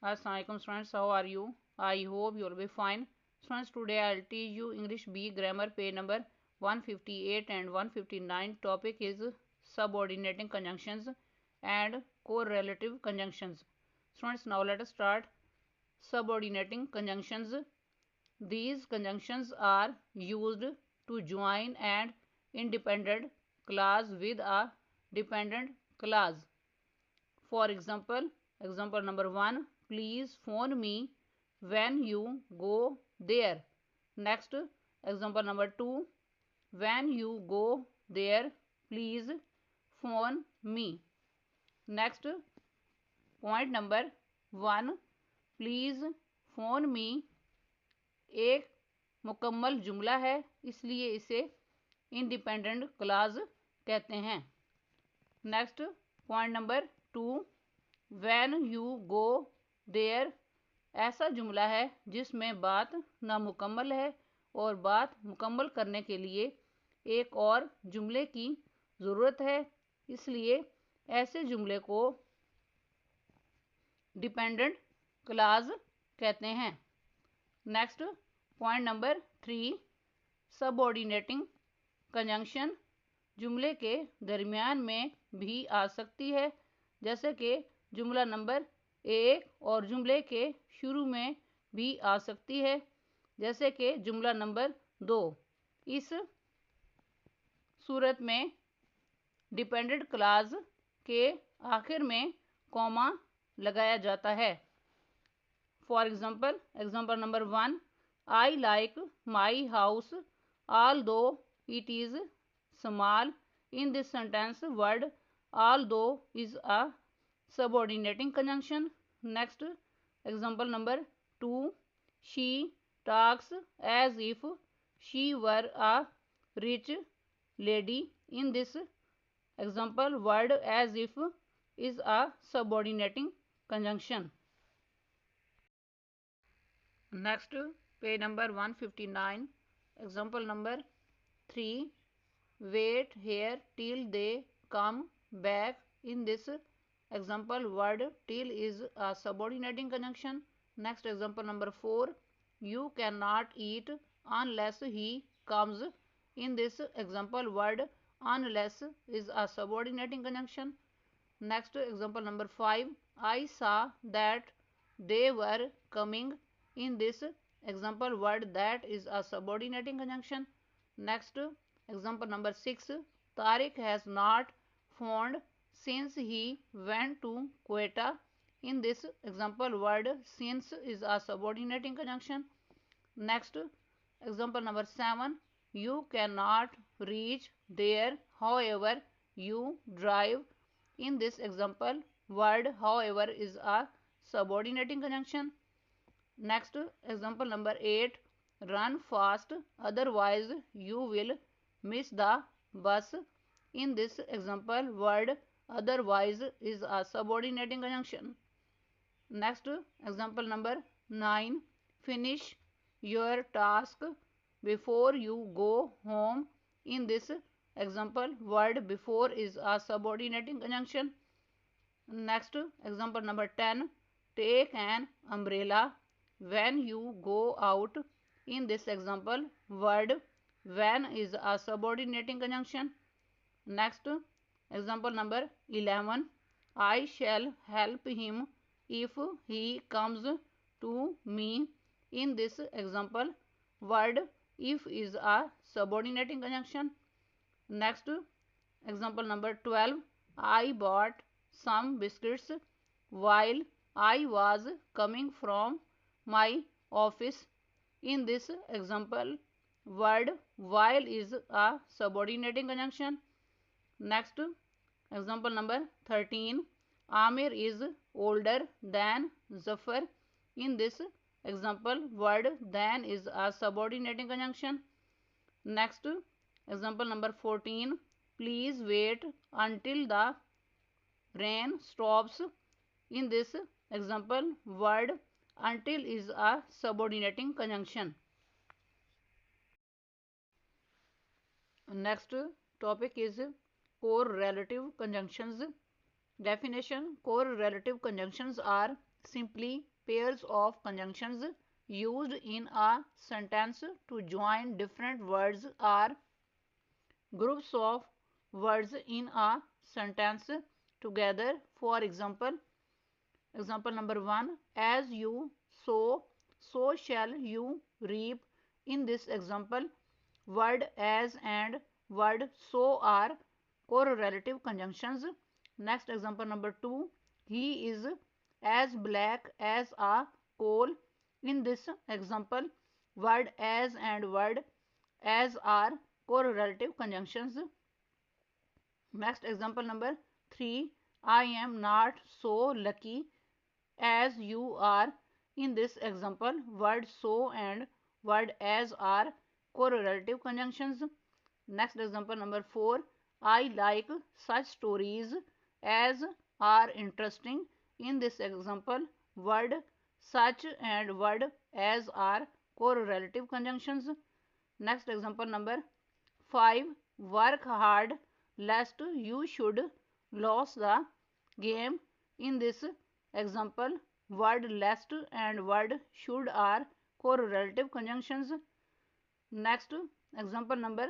Assalamualaikum students, how are you? I hope you will be fine. Students, today I will teach you English B grammar page number 158 and 159. Topic is subordinating conjunctions and correlative conjunctions. Students, now let us start. Subordinating conjunctions. These conjunctions are used to join an independent clause with a dependent clause. For example, example number 1, please phone me when you go there. Next, example number 2, when you go there, please phone me. Next, point number 1, please phone me एक मुकम्मल जुमला है, इसलिए इसे independent clause कहते हैं. Next, point number 2, when you go there ऐसा जुमला है जिसमें बात नामुकम्मल है और बात मुकम्मल करने के लिए एक और जुमले की ज़रूरत है, इसलिए ऐसे जुमले को डिपेंडेंट क्लाज कहते हैं. Next, point number 3, subordinating conjunction जुमले के दरमियान में भी आ सकती है, जैसे कि जुमला नंबर 1 और जुमले के शुरू में भी आ सकती है, जैसे कि जुमला नंबर 2. इस सूरत में डिपेंडेंट क्लाज के आखिर में कॉमा लगाया जाता है. For example, example number 1, I like my house although it is small. In this sentence, word although is a subordinating conjunction. Next, example number 2, she talks as if she were a rich lady. In this example, word as if is a subordinating conjunction. Next, page number 159, example number 3, wait here till they come back. In this example, word till is a subordinating conjunction. Next, example number 4, you cannot eat unless he comes. In this example, word unless is a subordinating conjunction. Next, example number 5, I saw that they were coming. In this example, word that is a subordinating conjunction. Next, example number 6, Tariq has not phoned since he went to Quetta. In this example, word since is a subordinating conjunction. Next, example number 7, you cannot reach there however you drive. In this example, word however is a subordinating conjunction. Next, example number 8, run fast otherwise you will miss the bus. In this example, word otherwise is a subordinating conjunction. Next, example number 9, finish your task before you go home. In this example, word before is a subordinating conjunction. Next, example number 10, take an umbrella when you go out. In this example, word when is a subordinating conjunction. Next, example number 11, I shall help him if he comes to me. In this example, word if is a subordinating conjunction. Next, example number 12, I bought some biscuits while I was coming from my office. In this example, word while is a subordinating conjunction. Next, example number 13, Amir is older than Zafar. In this example, word than is a subordinating conjunction. Next, example number 14, please wait until the rain stops. In this example, word until is a subordinating conjunction. Next topic is correlative conjunctions. Definition: correlative conjunctions are simply pairs of conjunctions used in a sentence to join different words or groups of words in a sentence together. For example, example number 1, as you sow, so shall you reap. In this example, word as and word so are correlative conjunctions. Next example number 2, he is as black as a coal. In this example, word as and word as are correlative conjunctions. Next example number 3, I am not so lucky as you are. In this example, word so and word as are correlative conjunctions. Next example number 4, I like such stories as are interesting. In this example, word such and word as are correlative conjunctions. Next example number 5, work hard lest you should lose the game. In this example, word lest and word should are correlative conjunctions. Next example number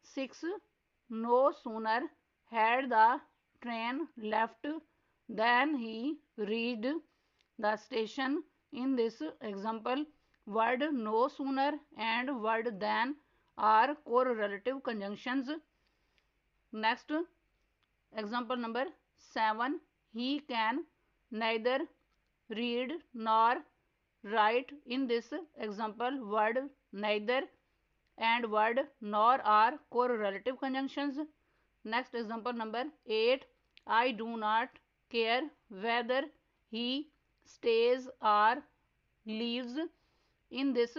6, no sooner had the train left than he reached the station. In this example, word no sooner and word than are correlative conjunctions. Next example number 7, he can neither read nor write. In this example, word neither and word nor are correlative conjunctions. Next example number 8, I do not care whether he stays or leaves. In this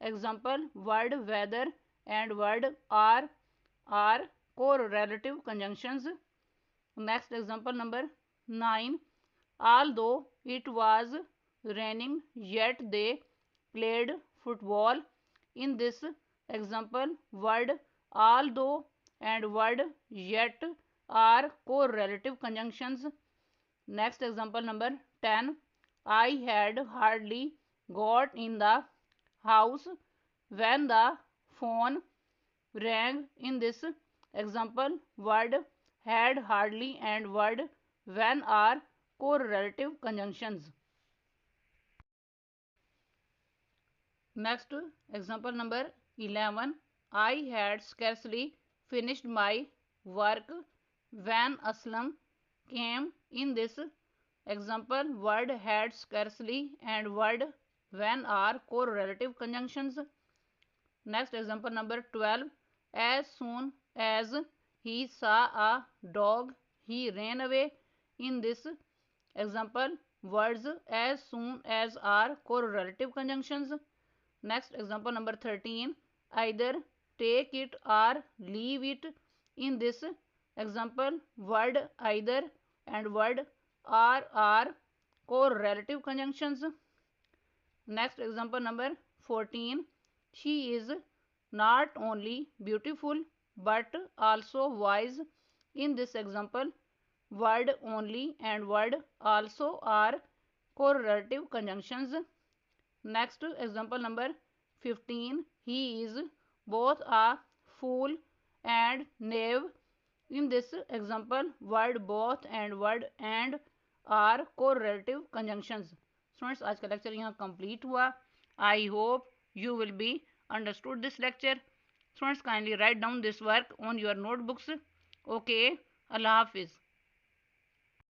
example, word whether and word are correlative conjunctions. Next example number 9, although it was raining yet they played football. In this example, word although and word yet are correlative conjunctions. Next example number 10, I had hardly got in the house when the phone rang. In this example, word had hardly and word when are correlative conjunctions. Next example number 11, I had scarcely finished my work when Aslam came. In this example, word had scarcely and word when are correlative conjunctions. Next example number 12, as soon as he saw a dog, he ran away. In this example, words as soon as are correlative conjunctions. Next example number 13, either take it or leave it. In this example, word either and word are correlative conjunctions. Next example number 14, she is not only beautiful but also wise. In this example, word only and word also are correlative conjunctions. Next example number 15, he is both a fool and knave. In this example, word both and word and are correlative conjunctions. Students, आज का lecture यहाँ complete हुआ. I hope you will be understood this lecture. Students, kindly write down this work on your notebooks. Okay, Allah Hafiz.